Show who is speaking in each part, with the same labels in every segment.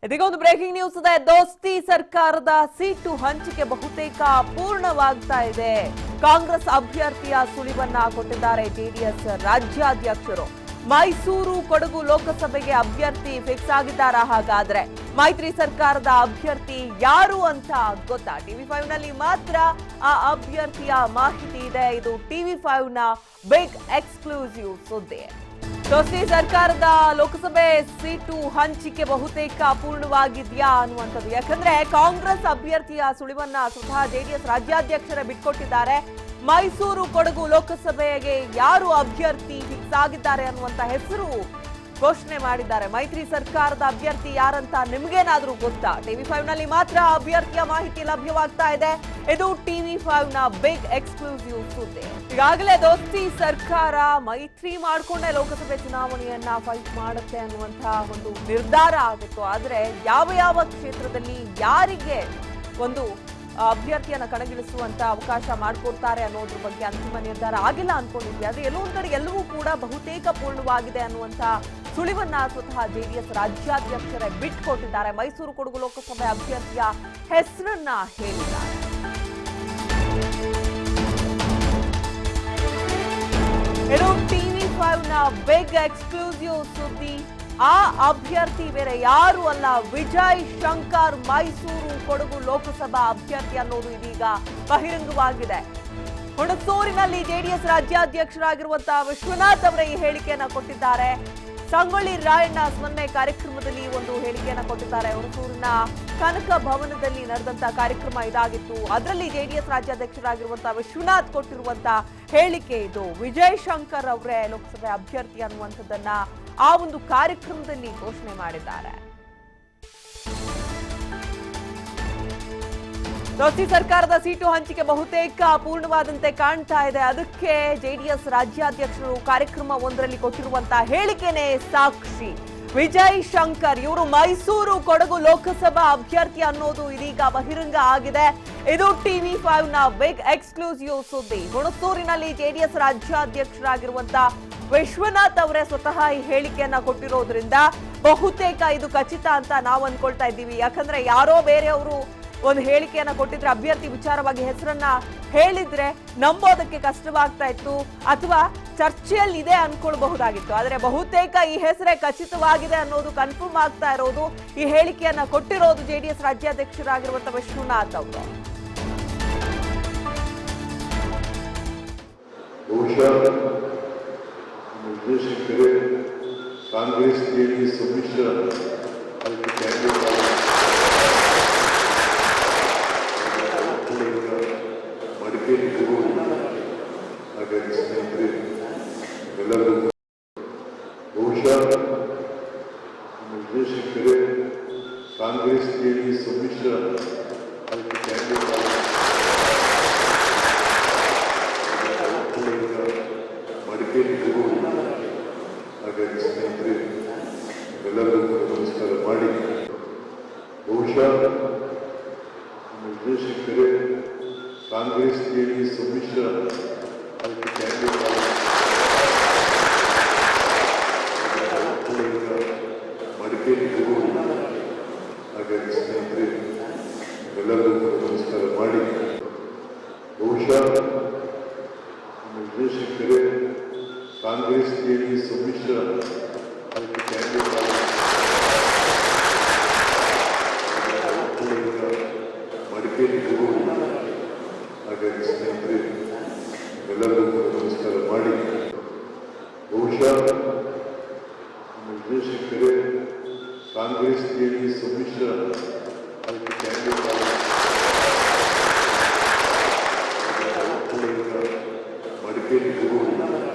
Speaker 1: ಇದೀಗ ಒಂದು breaking news ಇದೆ. ದೋಸ್ತಿ ಸರ್ಕಾರದ ಸೀಟು ಹಂಚಿಕೆ ಬಹುತೇಕ ಪೂರ್ಣವಾಗ್ತಾ ಇದೆ. ಕಾಂಗ್ರೆಸ್ ಅಭ್ಯರ್ಥಿಯ ಸುಳಿವನ್ನ ಕೊಟ್ಟಿದ್ದಾರೆ ಜೆಡಿಎಸ್ ರಾಜ್ಯಾಧ್ಯಕ್ಷರು. ಮೈಸೂರು ಕೊಡಗು ಲೋಕಸಭೆಗೆ ಅಭ್ಯರ್ಥಿ ಫಿಕ್ಸ್ ಆಗಿದ್ದಾರಾ? ಹಾಗಾದ್ರೆ ಮೈತ್ರಿ ಸರ್ಕಾರದ ಅಭ್ಯರ್ಥಿ ಯಾರು ಅಂತ ಗೊತ್ತಾ? TV5 ನಲ್ಲಿ ಮಾತ್ರ ಆ ಅಭ್ಯರ್ಥಿಯ ಮಾಹಿತಿ ಇದೆ. ಇದು TV5 ನ ಬಿಗ್ ಎಕ್ಸ್ಕ್ಲೂಸಿವ್ ಸುದ್ದಿ. ದೋಸ್ತಿ ಸರ್ಕಾರದ ಲೋಕಸಭೆ ಸೀಟು ಹಂಚಿಕೆ ಬಹುತೇಕ ಪೂರ್ಣವಾಗಿದೆಯಾ ಅನ್ನುವಂಥದ್ದು. ಯಾಕಂದ್ರೆ ಕಾಂಗ್ರೆಸ್ ಅಭ್ಯರ್ಥಿಯ ಸುಳಿವನ್ನ ಸ್ವತಃ ಜೆಡಿಎಸ್ ರಾಜ್ಯಾಧ್ಯಕ್ಷರೇ ಬಿಟ್ಕೊಟ್ಟಿದ್ದಾರೆ. ಮೈಸೂರು ಕೊಡಗು ಲೋಕಸಭೆಗೆ ಯಾರು ಅಭ್ಯರ್ಥಿ ಫಿಕ್ಸ್ ಆಗಿದ್ದಾರೆ ಅನ್ನುವಂತ ಹೆಸರು ಘೋಷಣೆ ಮಾಡಿದ್ದಾರೆ. ಮೈತ್ರಿ ಸರ್ಕಾರದ ಅಭ್ಯರ್ಥಿ ಯಾರಂತ ನಿಮ್ಗೇನಾದ್ರೂ ಗೊತ್ತಾ? TV5 ನಲ್ಲಿ ಮಾತ್ರ ಅಭ್ಯರ್ಥಿಯ ಮಾಹಿತಿ ಲಭ್ಯವಾಗ್ತಾ ಇದೆ. ಇದು TV5 ನ ಬಿಗ್ ಎಕ್ಸ್ಕ್ಲೂಸಿವ್ ಸುದ್ದಿ. ಈಗಾಗಲೇ ದೋಸ್ತಿ ಸರ್ಕಾರ ಮೈತ್ರಿ ಮಾಡ್ಕೊಂಡೇ ಲೋಕಸಭೆ ಚುನಾವಣೆಯನ್ನ ಫೈಟ್ ಮಾಡುತ್ತೆ ಅನ್ನುವಂತಹ ಒಂದು ನಿರ್ಧಾರ ಆಗಿತ್ತು. ಆದ್ರೆ ಯಾವ ಯಾವ ಕ್ಷೇತ್ರದಲ್ಲಿ ಯಾರಿಗೆ ಒಂದು ಅಭ್ಯರ್ಥಿಯನ್ನ ಕಣಗಿಳಿಸುವಂತ ಅವಕಾಶ ಮಾಡಿಕೊಡ್ತಾರೆ ಅನ್ನೋದ್ರ ಬಗ್ಗೆ ಅಂತಿಮ ನಿರ್ಧಾರ ಆಗಿಲ್ಲ ಅನ್ಕೊಂಡಿದ್ವಿ. ಆದ್ರೆ ಎಲ್ಲೊಂದ್ ಕಡೆ ಎಲ್ಲವೂ ಕೂಡ ಬಹುತೇಕ ಪೂರ್ಣವಾಗಿದೆ ಅನ್ನುವಂತ ಸುಳಿವನ್ನ ಸ್ವತಃ ಜೆಡಿಎಸ್ ರಾಜ್ಯಾಧ್ಯಕ್ಷರೇ ಬಿಟ್ಕೊಟ್ಟಿದ್ದಾರೆ. ಮೈಸೂರು ಕೊಡಗು ಲೋಕಸಭೆ ಅಭ್ಯರ್ಥಿಯ ಹೆಸರನ್ನ ಹೇಳಿದ್ದಾರೆ. ಇದು TV5 ನ ಬಿಗ್ ಎಕ್ಸ್ಕ್ಲೂಸಿವ್ ಸುದ್ದಿ. ಆ ಅಭ್ಯರ್ಥಿ ಬೇರೆ ಯಾರು ಅಲ್ಲ, ವಿಜಯ್ ಶಂಕರ್ ಮೈಸೂರು ಕೊಡಗು ಲೋಕಸಭಾ ಅಭ್ಯರ್ಥಿ ಅನ್ನೋದು ಇದೀಗ ಬಹಿರಂಗವಾಗಿದೆ. ಹುಣಸೂರಿನಲ್ಲಿ ಜೆಡಿಎಸ್ ರಾಜ್ಯಾಧ್ಯಕ್ಷರಾಗಿರುವಂತಹ ವಿಶ್ವನಾಥ್ ಅವರ ಈ ಹೇಳಿಕೆಯನ್ನ ಕೊಟ್ಟಿದ್ದಾರೆ. ಸಂಗೊಳ್ಳಿ ರಾಯಣ್ಣ ಸ್ಮರಣೆ ಕಾರ್ಯಕ್ರಮದಲ್ಲಿ ಒಂದು ಹೇಳಿಕೆಯನ್ನ ಕೊಟ್ಟಿದ್ದಾರೆ. ಹುಣಸೂರಿನ ಕನಕ ಭವನದಲ್ಲಿ ನಡೆದಂತಹ ಕಾರ್ಯಕ್ರಮ ಇದಾಗಿತ್ತು. ಅದರಲ್ಲಿ ಜೆಡಿಎಸ್ ರಾಜ್ಯಾಧ್ಯಕ್ಷರಾಗಿರುವಂತಹ ವಿಶ್ವನಾಥ್ ಕೊಟ್ಟಿರುವಂತಹ ಹೇಳಿಕೆ ಇದು. ವಿಜಯ್ ಶಂಕರ್ ಅವರೇ ಲೋಕಸಭೆ ಅಭ್ಯರ್ಥಿ ಅನ್ನುವಂಥದ್ದನ್ನ ಆ ಒಂದು ಕಾರ್ಯಕ್ರಮದಲ್ಲಿ ಘೋಷಣೆ ಮಾಡಿದ್ದಾರೆ. ದೋಸ್ತಿ ಸರ್ಕಾರದ ಸೀಟು ಹಂಚಿಕೆ ಬಹುತೇಕ ಪೂರ್ಣವಾದಂತೆ ಕಾಣ್ತಾ ಇದೆ. ಅದಕ್ಕೆ ಜೆಡಿಎಸ್ ರಾಜ್ಯಾಧ್ಯಕ್ಷರು ಕಾರ್ಯಕ್ರಮ ಒಂದರಲ್ಲಿ ಕೊಟ್ಟಿರುವಂತಹ ಹೇಳಿಕೆನೇ ಸಾಕ್ಷಿ. ವಿಜಯ್ ಶಂಕರ್ ಇವರು ಮೈಸೂರು ಕೊಡಗು ಲೋಕಸಭಾ ಅಭ್ಯರ್ಥಿ ಅನ್ನೋದು ಇದೀಗ ಬಹಿರಂಗ ಆಗಿದೆ. ಇದು TV5 ನ ಬಿಗ್ ಎಕ್ಸ್ಕ್ಲೂಸಿವ್ ಸುದ್ದಿ. ಹುಣಸೂರಿನಲ್ಲಿ ಜೆಡಿಎಸ್ ರಾಜ್ಯಾಧ್ಯಕ್ಷರಾಗಿರುವಂತಹ ವಿಶ್ವನಾಥ್ ಅವರೇ ಸ್ವತಃ ಈ ಹೇಳಿಕೆಯನ್ನ ಕೊಟ್ಟಿರೋದ್ರಿಂದ ಬಹುತೇಕ ಇದು ಖಚಿತ ಅಂತ ನಾವು ಅನ್ಕೊಳ್ತಾ ಇದ್ದೀವಿ. ಯಾಕಂದ್ರೆ ಯಾರೋ ಬೇರೆಯವರು ಒಂದು ಹೇಳಿಕೆಯನ್ನ ಕೊಟ್ಟಿದ್ರೆ, ಅಭ್ಯರ್ಥಿ ವಿಚಾರವಾಗಿ ಹೆಸರನ್ನ ಹೇಳಿದ್ರೆ ನಂಬೋದಕ್ಕೆ ಕಷ್ಟವಾಗ್ತಾ ಇತ್ತು ಅಥವಾ ಚರ್ಚೆಯಲ್ಲಿ ಇದೆ ಅನ್ಕೊಳ್ಬಹುದಾಗಿತ್ತು. ಆದ್ರೆ ಬಹುತೇಕ ಈ ಹೆಸರೇ ಖಚಿತವಾಗಿದೆ ಅನ್ನೋದು ಕನ್ಫರ್ಮ್ ಆಗ್ತಾ ಇರೋದು ಈ ಹೇಳಿಕೆಯನ್ನ ಕೊಟ್ಟಿರೋದು ಜೆಡಿಎಸ್ ರಾಜ್ಯಾಧ್ಯಕ್ಷರಾಗಿರುವಂತಹ ವಿಶ್ವನಾಥ್ ಅವರು.
Speaker 2: ಕಾಂಗ್ರೆಸ್ ಜೆಡಿಎಸ್ ಸಮ್ಮಿಶ್ರ ಮಡಿಕೇರಿ ಹಾಗಾಗಿ ಸ್ನೇಹಿತರೆ ಎಲ್ಲರೂ ಬಹುಶಃ ನಮ್ಮ ವಿಜಯಶಂಕರೇ ಕಾಂಗ್ರೆಸ್ ಜೆಡಿಎಸ್ ಸಮ್ಮಿಶ್ರ ಅದಕ್ಕೆ ಕ್ಯಾಂಡಿಡೇಟ್ ಮಡಿಕೇರಿ ಹಾಗಾಗಿ ಸ್ನೇಹಿತರೆ ಎಲ್ಲರೂ ನಮಸ್ಕಾರ ಮಾಡಿ ಬಹುಶಃ ನಮ್ಮ ವಿಜಯಶಂಕರೇ ಕಾಂಗ್ರೆಸ್ ಜೆಡಿಎಸ್ ಸಮ್ಮಿಶ್ರ ಅದಕ್ಕೆ ಕ್ಯಾಂಡಿಡೇಟ್ ಮಡಿಕೇರಿ ಹಾಗಾಗಿ ಸ್ನೇಹಿತರೆ ಎಲ್ಲರೂ ನಮಸ್ಕಾರ ಮಾಡಿ ಬಹುಶಃ ನಮ್ಮ ವಿಜಯಶಂಕರೇ ಕಾಂಗ್ರೆಸ್ ಜೆಡಿಎಸ್ ಸಮ್ಮಿಶ್ರ ಅದಕ್ಕೆ ಕ್ಯಾಂಡಿಡೇಟ್ ಮಡಿಕೇರಿ ಹಾಗಾಗಿ ಸ್ನೇಹಿತರೆ ಎಲ್ಲರೂ ನಮಸ್ಕಾರ ಮಾಡಿ ಬಹುಶಃ ನಮ್ಮ ವಿಜಯಶಂಕರೇ ಕಾಂಗ್ರೆಸ್ ಜೆಡಿಎಸ್ ಸಮ್ಮಿಶ್ರ ಅದಕ್ಕೆ ಕ್ಯಾಂಡಿಡೇಟ್ ಮಡಿಕೇರಿ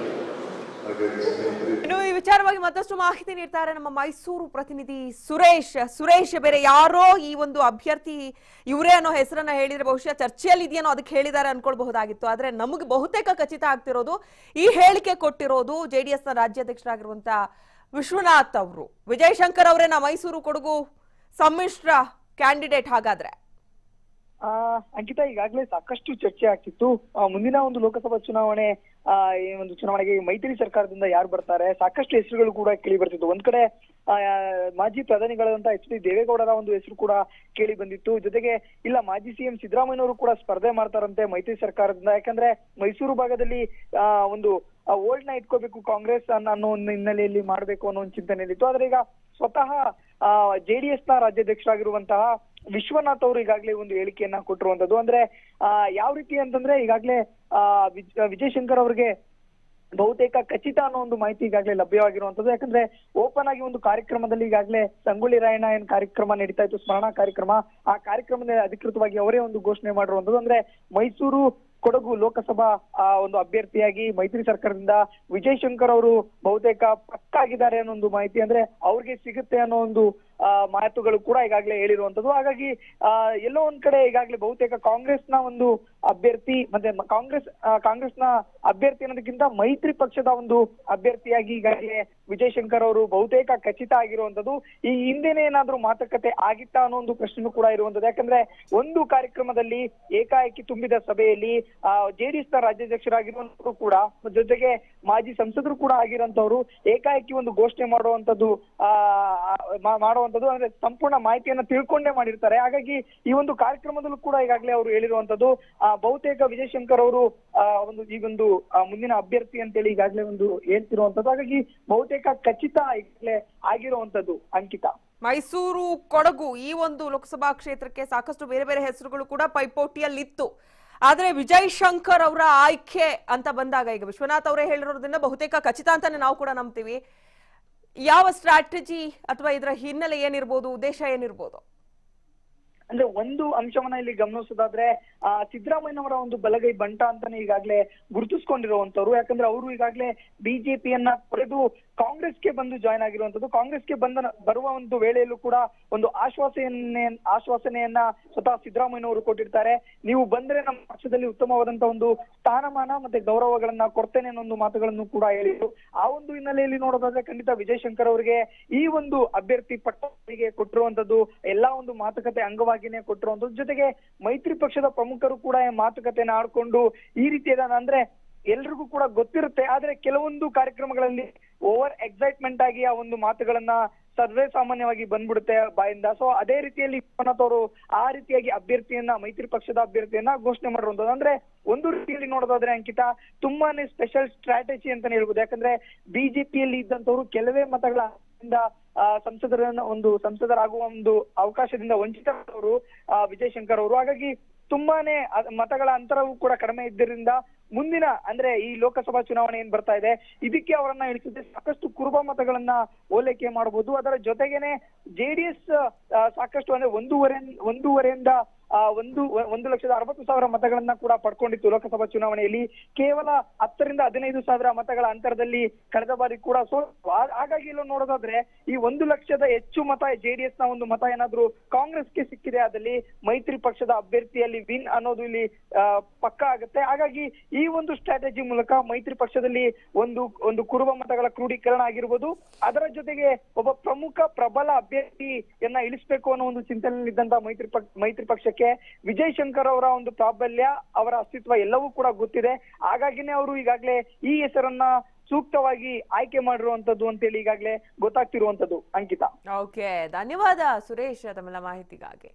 Speaker 2: ಹಾಗಾಗಿ ಸ್ನೇಹಿತರೆ
Speaker 1: ಇನ್ನು ಈ ವಿಚಾರವಾಗಿ ಮತ್ತಷ್ಟು ಮಾಹಿತಿ ನೀಡ್ತಾರೆ ನಮ್ಮ ಮೈಸೂರು ಪ್ರತಿನಿಧಿ ಸುರೇಶ್ ಬೇರೆ ಯಾರೋ ಈ ಒಂದು ಅಭ್ಯರ್ಥಿ ಇವರೇ ಅನ್ನೋ ಹೆಸರನ್ನ ಹೇಳಿದ್ರೆ ಬಹುಶಃ ಚರ್ಚೆಯಲ್ಲಿ ಇದೆಯೇನೋ ಅದಕ್ಕೆ ಹೇಳಿದ್ದಾರೆ ಅನ್ಕೊಳ್ಬಹುದಾಗಿತ್ತು. ಆದ್ರೆ ನಮಗೆ ಬಹುತೇಕ ಖಚಿತ ಆಗ್ತಿರೋದು ಈ ಹೇಳಿಕೆ ಕೊಟ್ಟಿರೋದು ಜೆಡಿಎಸ್ ನ ರಾಜ್ಯಾಧ್ಯಕ್ಷರಾಗಿರುವಂತಹ ವಿಶ್ವನಾಥ್ ಅವರು. ವಿಜಯ್ ಶಂಕರ್ ಅವರೇನ ಮೈಸೂರು ಕೊಡಗು ಸಮ್ಮಿಶ್ರ ಕ್ಯಾಂಡಿಡೇಟ್? ಹಾಗಾದ್ರೆ
Speaker 3: ಅಂಕಿತಾ, ಈಗಾಗಲೇ ಸಾಕಷ್ಟು ಚರ್ಚೆ ಆಗ್ತಿತ್ತು. ಮುಂದಿನ ಒಂದು ಲೋಕಸಭಾ ಚುನಾವಣೆ ಈ ಒಂದು ಚುನಾವಣೆಗೆ ಮೈತ್ರಿ ಸರ್ಕಾರದಿಂದ ಯಾರು ಬರ್ತಾರೆ, ಸಾಕಷ್ಟು ಹೆಸರುಗಳು ಕೂಡ ಕೇಳಿ ಬರ್ತಿತ್ತು. ಒಂದ್ ಕಡೆ ಮಾಜಿ ಪ್ರಧಾನಿಗಳಾದಂತಹ ಎಚ್ ಡಿ ದೇವೇಗೌಡರ ಒಂದು ಹೆಸರು ಕೂಡ ಕೇಳಿ ಬಂದಿತ್ತು. ಜೊತೆಗೆ ಇಲ್ಲ ಮಾಜಿ ಸಿಎಂ ಸಿದ್ದರಾಮಯ್ಯನವರು ಕೂಡ ಸ್ಪರ್ಧೆ ಮಾಡ್ತಾರಂತೆ ಮೈತ್ರಿ ಸರ್ಕಾರದಿಂದ. ಯಾಕಂದ್ರೆ ಮೈಸೂರು ಭಾಗದಲ್ಲಿ ಒಂದು ಓಲ್ಡ್ ನ ಇಟ್ಕೋಬೇಕು ಕಾಂಗ್ರೆಸ್ ಅನ್ನೋ ಒಂದು ಹಿನ್ನೆಲೆಯಲ್ಲಿ ಮಾಡ್ಬೇಕು ಅನ್ನೋ ಒಂದು ಚಿಂತನೆಯಲ್ಲಿತ್ತು. ಆದ್ರೆ ಈಗ ಸ್ವತಃ ಜೆಡಿಎಸ್ ನ ರಾಜ್ಯಾಧ್ಯಕ್ಷರಾಗಿರುವಂತಹ ವಿಶ್ವನಾಥ್ ಅವರು ಈಗಾಗಲೇ ಒಂದು ಹೇಳಿಕೆಯನ್ನ ಕೊಟ್ಟಿರುವಂತದ್ದು. ಅಂದ್ರೆ ಯಾವ ರೀತಿ ಅಂತಂದ್ರೆ ಈಗಾಗಲೇ ವಿಜಯ್ ಶಂಕರ್ ಅವರಿಗೆ ಬಹುತೇಕ ಖಚಿತ ಅನ್ನೋ ಒಂದು ಮಾಹಿತಿ ಈಗಾಗಲೇ ಲಭ್ಯವಾಗಿರುವಂತದ್ದು. ಯಾಕಂದ್ರೆ ಓಪನ್ ಆಗಿ ಒಂದು ಕಾರ್ಯಕ್ರಮದಲ್ಲಿ ಈಗಾಗಲೇ ಸಂಗೊಳ್ಳಿ ರಾಯಣ್ಣ ಏನ್ ಕಾರ್ಯಕ್ರಮ ನಡೀತಾ ಇತ್ತು, ಸ್ಮರಣಾ ಕಾರ್ಯಕ್ರಮ, ಆ ಕಾರ್ಯಕ್ರಮದಲ್ಲಿ ಅಧಿಕೃತವಾಗಿ ಅವರೇ ಒಂದು ಘೋಷಣೆ ಮಾಡಿರುವಂತದ್ದು. ಅಂದ್ರೆ ಮೈಸೂರು ಕೊಡಗು ಲೋಕಸಭಾ ಒಂದು ಅಭ್ಯರ್ಥಿಯಾಗಿ ಮೈತ್ರಿ ಸರ್ಕಾರದಿಂದ ವಿಜಯ್ ಶಂಕರ್ ಅವರು ಬಹುತೇಕ ಪಕ್ಕ ಆಗಿದ್ದಾರೆ ಅನ್ನೋ ಒಂದು ಮಾಹಿತಿ, ಅಂದ್ರೆ ಅವ್ರಿಗೆ ಸಿಗುತ್ತೆ ಅನ್ನೋ ಒಂದು ಮಾತುಗಳು ಕೂಡ ಈಗಾಗಲೇ ಹೇಳಿರುವಂತದ್ದು. ಹಾಗಾಗಿ ಎಲ್ಲೋ ಒಂದ್ ಕಡೆ ಈಗಾಗಲೇ ಬಹುತೇಕ ಕಾಂಗ್ರೆಸ್ನ ಒಂದು ಅಭ್ಯರ್ಥಿ ಮತ್ತೆ ಕಾಂಗ್ರೆಸ್ನ ಅಭ್ಯರ್ಥಿ ಅನ್ನೋದಕ್ಕಿಂತ ಮೈತ್ರಿ ಪಕ್ಷದ ಒಂದು ಅಭ್ಯರ್ಥಿಯಾಗಿ ಈಗಾಗಲೇ ವಿಜಯ್ ಶಂಕರ್ ಅವರು ಬಹುತೇಕ ಖಚಿತ ಆಗಿರುವಂತದ್ದು. ಈ ಹಿಂದೆನೇ ಏನಾದ್ರೂ ಮಾತುಕತೆ ಆಗಿತ್ತಾ ಅನ್ನೋ ಒಂದು ಪ್ರಶ್ನೆ ಕೂಡ ಇರುವಂತದ್ದು. ಯಾಕಂದ್ರೆ ಒಂದು ಕಾರ್ಯಕ್ರಮದಲ್ಲಿ ಏಕಾಏಕಿ ತುಂಬಿದ ಸಭೆಯಲ್ಲಿ ಜೆಡಿಎಸ್ ನ ರಾಜ್ಯಾಧ್ಯಕ್ಷರಾಗಿರುವಂತವರು ಕೂಡ ಜೊತೆಗೆ ಮಾಜಿ ಸಂಸದರು ಕೂಡ ಆಗಿರುವಂತವ್ರು ಏಕಾಏಕಿ ಒಂದು ಘೋಷಣೆ ಮಾಡುವಂತದ್ದು ಅಂದ್ರೆ ಸಂಪೂರ್ಣ ಮಾಹಿತಿಯನ್ನ ತಿಳ್ಕೊಂಡೇ ಮಾಡಿರ್ತಾರೆ. ಹಾಗಾಗಿ ಈ ಒಂದು ಕಾರ್ಯಕ್ರಮದಲ್ಲೂ ಕೂಡ ಈಗಾಗಲೇ ಅವರು ಹೇಳಿರುವಂತದ್ದು ಬಹುತೇಕ ವಿಜಯ್ ಶಂಕರ್ ಅವರು ಈ ಒಂದು ಮುಂದಿನ ಅಭ್ಯರ್ಥಿ ಅಂತೇಳಿ ಈಗಾಗಲೇ ಒಂದು ಹೇಳ್ತಿರುವಂತದ್ದು. ಹಾಗಾಗಿ ಬಹುತೇಕ ಖಚಿತ ಈಗಾಗಲೇ ಆಗಿರುವಂತದ್ದು. ಅಂಕಿತಾ,
Speaker 1: ಮೈಸೂರು ಕೊಡಗು ಈ ಒಂದು ಲೋಕಸಭಾ ಕ್ಷೇತ್ರಕ್ಕೆ ಸಾಕಷ್ಟು ಬೇರೆ ಬೇರೆ ಹೆಸರುಗಳು ಕೂಡ ಪೈಪೋಟಿಯಲ್ಲಿತ್ತು. ಆದ್ರೆ ವಿಜಯ್ ಶಂಕರ್ ಅವರ ಆಯ್ಕೆ ಅಂತ ಬಂದಾಗ ಈಗ ವಿಶ್ವನಾಥ್ ಅವರೇ ಹೇಳಿರೋದ್ರಿಂದ ಬಹುತೇಕ ಖಚಿತ ಅಂತಾನೆ ನಾವು ಕೂಡ ನಂಬ್ತೀವಿ. ಯಾವ ಸ್ಟ್ರಾಟಜಿ ಅಥವಾ ಇದರ ಹಿನ್ನೆಲೆ ಏನಿರ್ಬೋದು, ಉದ್ದೇಶ ಏನಿರ್ಬೋದು?
Speaker 3: ಅಂದ್ರೆ ಒಂದು ಅಂಶವನ್ನ ಇಲ್ಲಿ ಗಮನಿಸೋದಾದ್ರೆ ಸಿದ್ದರಾಮಯ್ಯನವರ ಒಂದು ಬಲಗೈ ಬಂಟ ಅಂತಾನೆ ಈಗಾಗಲೇ ಗುರುತಿಸ್ಕೊಂಡಿರುವಂತವ್ರು. ಯಾಕಂದ್ರೆ ಅವರು ಈಗಾಗಲೇ ಬಿಜೆಪಿಯನ್ನ ತೊರೆದು ಕಾಂಗ್ರೆಸ್ಗೆ ಬಂದು ಜಾಯ್ನ್ ಆಗಿರುವಂತದ್ದು. ಕಾಂಗ್ರೆಸ್ಗೆ ಬರುವ ಒಂದು ವೇಳೆಯಲ್ಲೂ ಕೂಡ ಒಂದು ಆಶ್ವಾಸನೆಯನ್ನ ಸ್ವತಃ ಸಿದ್ದರಾಮಯ್ಯನವರು ಕೊಟ್ಟಿರ್ತಾರೆ. ನೀವು ಬಂದ್ರೆ ನಮ್ಮ ಪಕ್ಷದಲ್ಲಿ ಉತ್ತಮವಾದಂತಹ ಒಂದು ಸ್ಥಾನಮಾನ ಮತ್ತೆ ಗೌರವಗಳನ್ನ ಕೊಡ್ತೇನೆ ಅನ್ನೋ ಒಂದು ಮಾತುಗಳನ್ನು ಕೂಡ ಹೇಳಿದ್ರು. ಆ ಒಂದು ಹಿನ್ನೆಲೆಯಲ್ಲಿ ನೋಡೋದಾದ್ರೆ ಖಂಡಿತ ವಿಜಯ್ ಶಂಕರ್ ಅವರಿಗೆ ಈ ಒಂದು ಅಭ್ಯರ್ಥಿ ಪಟ್ಟಕ್ಕೆ ಕೊಟ್ಟಿರುವಂತದ್ದು ಎಲ್ಲಾ ಒಂದು ಮಾತುಕತೆ ಅಂಗವಾಗಿನೇ ಕೊಟ್ಟಿರುವಂತದ್ದು. ಜೊತೆಗೆ ಮೈತ್ರಿ ಪಕ್ಷದ ಪ್ರಮುಖರು ಕೂಡ ಮಾತುಕತೆನ ಆಡ್ಕೊಂಡು ಈ ರೀತಿಯಾದ ಅಂದ್ರೆ ಎಲ್ರಿಗೂ ಕೂಡ ಗೊತ್ತಿರುತ್ತೆ. ಆದ್ರೆ ಕೆಲವೊಂದು ಕಾರ್ಯಕ್ರಮಗಳಲ್ಲಿ ಓವರ್ ಎಕ್ಸೈಟ್ಮೆಂಟ್ ಆಗಿ ಆ ಒಂದು ಮಾತುಗಳನ್ನ ಸರ್ವೇ ಸಾಮಾನ್ಯವಾಗಿ ಬಂದ್ಬಿಡುತ್ತೆ ಬಾಯಿಂದ. ಸೊ ಅದೇ ರೀತಿಯಲ್ಲಿ ವಿಶ್ವನಾಥ್ ಅವರು ಆ ರೀತಿಯಾಗಿ ಅಭ್ಯರ್ಥಿಯನ್ನ ಮೈತ್ರಿ ಪಕ್ಷದ ಅಭ್ಯರ್ಥಿಯನ್ನ ಘೋಷಣೆ ಮಾಡಿರುವಂತದ್ದು. ಅಂದ್ರೆ ಒಂದು ರೀತಿಯಲ್ಲಿ ನೋಡೋದಾದ್ರೆ ಅಂಕಿತಾ ತುಂಬಾನೇ ಸ್ಪೆಷಲ್ ಸ್ಟ್ರಾಟಜಿ ಅಂತಾನೆ ಹೇಳ್ಬೋದು. ಯಾಕಂದ್ರೆ ಬಿಜೆಪಿಯಲ್ಲಿ ಇದ್ದಂತವ್ರು ಕೆಲವೇ ಮತಗಳ ಸಂಸದರಾಗುವ ಒಂದು ಅವಕಾಶದಿಂದ ವಂಚಿತರಾದವರು ವಿಜಯ್ ಶಂಕರ್ ಅವರು. ಹಾಗಾಗಿ ತುಂಬಾನೇ ಮತಗಳ ಅಂತರವೂ ಕೂಡ ಕಡಿಮೆ ಇದ್ದರಿಂದ ಮುಂದಿನ ಅಂದ್ರೆ ಈ ಲೋಕಸಭಾ ಚುನಾವಣೆ ಏನ್ ಬರ್ತಾ ಇದೆ ಇದಕ್ಕೆ ಅವರನ್ನ ಇಳಿಸಿದ್ರೆ ಸಾಕಷ್ಟು ಕುರುಬ ಮತಗಳನ್ನ ಓಲೈಕೆ ಮಾಡಬಹುದು. ಅದರ ಜೊತೆಗೇನೆ ಜೆಡಿಎಸ್ ಸಾಕಷ್ಟು ಅಂದ್ರೆ ಒಂದೂವರೆಯಿಂದ 1,60,000 ಮತಗಳನ್ನ ಕೂಡ ಪಡ್ಕೊಂಡಿತ್ತು ಲೋಕಸಭಾ ಚುನಾವಣೆಯಲ್ಲಿ. ಕೇವಲ 10,000 ರಿಂದ 15,000 ಮತಗಳ ಅಂತರದಲ್ಲಿ ಕಳೆದ ಬಾರಿ ಕೂಡ ಹಾಗಾಗಿ ಇಲ್ಲಿ ನೋಡೋದಾದ್ರೆ ಈ 1,00,000 ಹೆಚ್ಚು ಮತ ಜೆಡಿಎಸ್ ನ ಒಂದು ಮತ ಏನಾದ್ರೂ ಕಾಂಗ್ರೆಸ್ಗೆ ಸಿಕ್ಕಿದೆ ಅದಲ್ಲಿ ಮೈತ್ರಿ ಪಕ್ಷದ ಅಭ್ಯರ್ಥಿಯಲ್ಲಿ ವಿನ್ ಅನ್ನೋದು ಇಲ್ಲಿ ಪಕ್ಕ ಆಗುತ್ತೆ. ಹಾಗಾಗಿ ಈ ಒಂದು ಸ್ಟ್ರಾಟಜಿ ಮೂಲಕ ಮೈತ್ರಿ ಪಕ್ಷದಲ್ಲಿ ಒಂದು ಕುರುಬ ಮತಗಳ ಕ್ರೋಢೀಕರಣ ಆಗಿರ್ಬೋದು, ಅದರ ಜೊತೆಗೆ ಒಬ್ಬ ಪ್ರಮುಖ ಪ್ರಬಲ ಅಭ್ಯರ್ಥಿಯನ್ನ ಇಳಿಸ್ಬೇಕು ಅನ್ನೋ ಒಂದು ಚಿಂತನೆಯಲ್ಲಿದ್ದಂತ ಮೈತ್ರಿ ಪಕ್ಷಕ್ಕೆ ವಿಜಯ್ ಶಂಕರ್ ಅವರ ಒಂದು ಪ್ರಾಬಲ್ಯ, ಅವರ ಅಸ್ತಿತ್ವ ಎಲ್ಲವೂ ಕೂಡ ಗೊತ್ತಿದೆ. ಹಾಗಾಗಿನೇ ಅವರು ಈಗಾಗಲೇ ಈ ಹೆಸರನ್ನ ಸೂಕ್ತವಾಗಿ ಆಯ್ಕೆ ಮಾಡಿರುವಂತದ್ದು ಅಂತೇಳಿ ಈಗಾಗಲೇ ಗೊತ್ತಾಗ್ತಿರುವಂತದ್ದು. ಅಂಕಿತಾ,
Speaker 1: ಓಕೆ, ಧನ್ಯವಾದ ಸುರೇಶ್ ತಮ್ಮೆಲ್ಲ ಮಾಹಿತಿಗಾಗಿ.